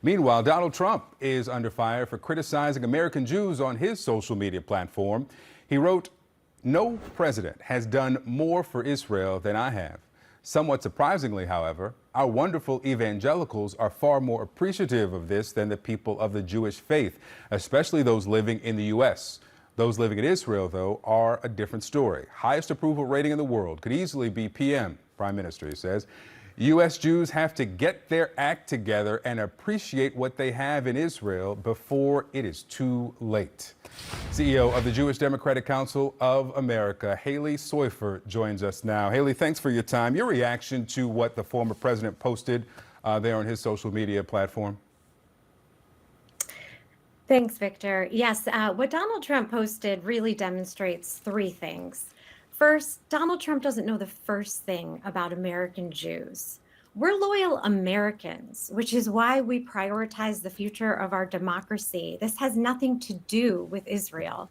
Meanwhile, Donald Trump is under fire for criticizing American Jews on his social media platform. He wrote, "No president has done more for Israel than I have." Somewhat surprisingly, however, our wonderful evangelicals are far more appreciative of this than the people of the Jewish faith, especially those living in the U.S. Those living in Israel, though, are a different story. Highest approval rating in the world, could easily be PM, Prime Minister, he says. U.S. Jews have to get their act together and appreciate what they have in Israel before it is too late. CEO of the Jewish Democratic Council of America, Halie Soifer, joins us now. Halie, thanks for your time. Your reaction to what the former president posted there on his social media platform? Thanks, Victor. Yes, what Donald Trump posted really demonstrates three things. First, Donald Trump doesn't know the first thing about American Jews. We're loyal Americans, which is why we prioritize the future of our democracy. This has nothing to do with Israel.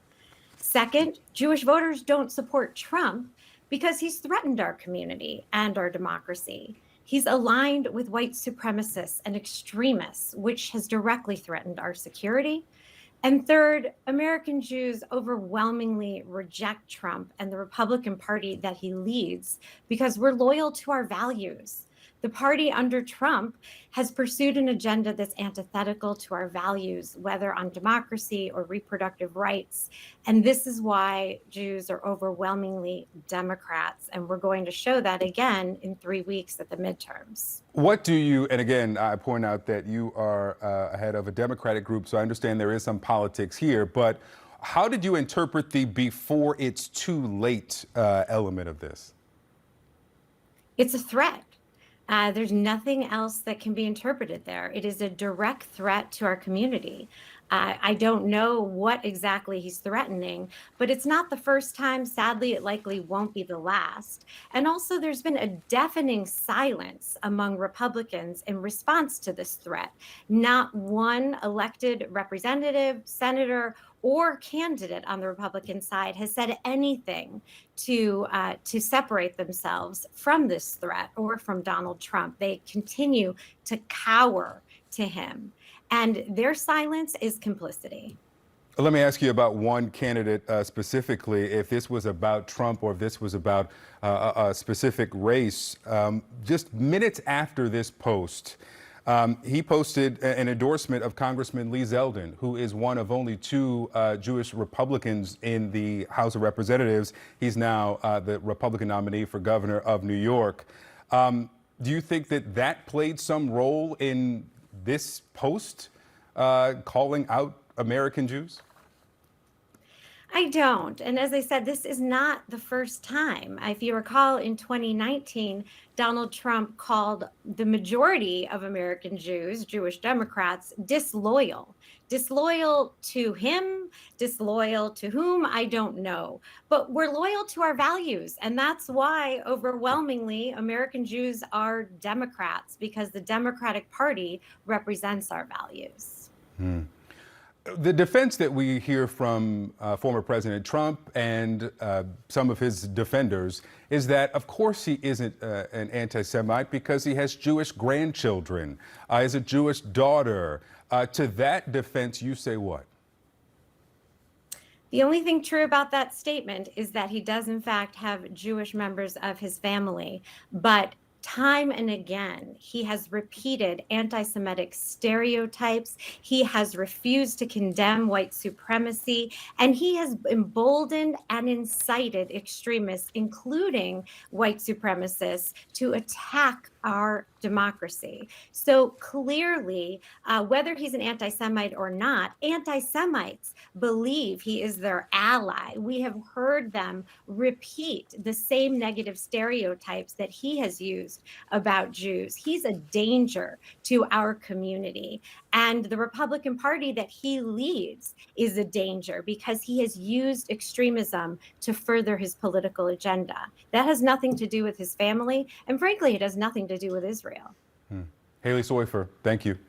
Second, Jewish voters don't support Trump because he's threatened our community and our democracy. He's aligned with white supremacists and extremists, which has directly threatened our security. And third, American Jews overwhelmingly reject Trump and the Republican Party that he leads because we're loyal to our values. The party under Trump has pursued an agenda that's antithetical to our values, whether on democracy or reproductive rights. And this is why Jews are overwhelmingly Democrats. And we're going to show that again in 3 weeks at the midterms. What do you, and again, I point out that you are ahead of a Democratic group, so I understand there is some politics here, but how did you interpret the before it's too late element of this? It's a threat. There's nothing else that can be interpreted there. It is a direct threat to our community. I don't know what exactly he's threatening, but it's not the first time. Sadly, it likely won't be the last. And also, there's been a deafening silence among Republicans in response to this threat. Not one elected representative, senator, or candidate on the Republican side has said anything to separate themselves from this threat or from Donald Trump. They continue to cower to him, and their silence is complicity. Let me ask you about one candidate specifically. If this was about Trump or if this was about a specific race, just minutes after this post, he posted an endorsement of Congressman Lee Zeldin, who is one of only two Jewish Republicans in the House of Representatives. He's now the Republican nominee for governor of New York. Do you think that that played some role in this post calling out American Jews? I don't. And as I said, this is not the first time. If you recall, in 2019, Donald Trump called the majority of American Jews, Jewish Democrats, disloyal. Disloyal to him, disloyal to whom, I don't know. But we're loyal to our values. And that's why overwhelmingly American Jews are Democrats, because the Democratic Party represents our values. The defense that we hear from former President Trump and some of his defenders is that, of course, he isn't an anti-Semite because he has Jewish grandchildren, has a Jewish daughter. To that defense, you say what? The only thing true about that statement is that he does, in fact, have Jewish members of his family. But time and again, he has repeated anti-Semitic stereotypes. He has refused to condemn white supremacy, and he has emboldened and incited extremists, including white supremacists, to attack our democracy. So clearly, whether he's an anti-Semite or not, anti-Semites believe he is their ally. We have heard them repeat the same negative stereotypes that he has used about Jews. He's a danger to our community. And the Republican Party that he leads is a danger because he has used extremism to further his political agenda. That has nothing to do with his family. And frankly, it has nothing to do with Israel. Halie Soifer, thank you.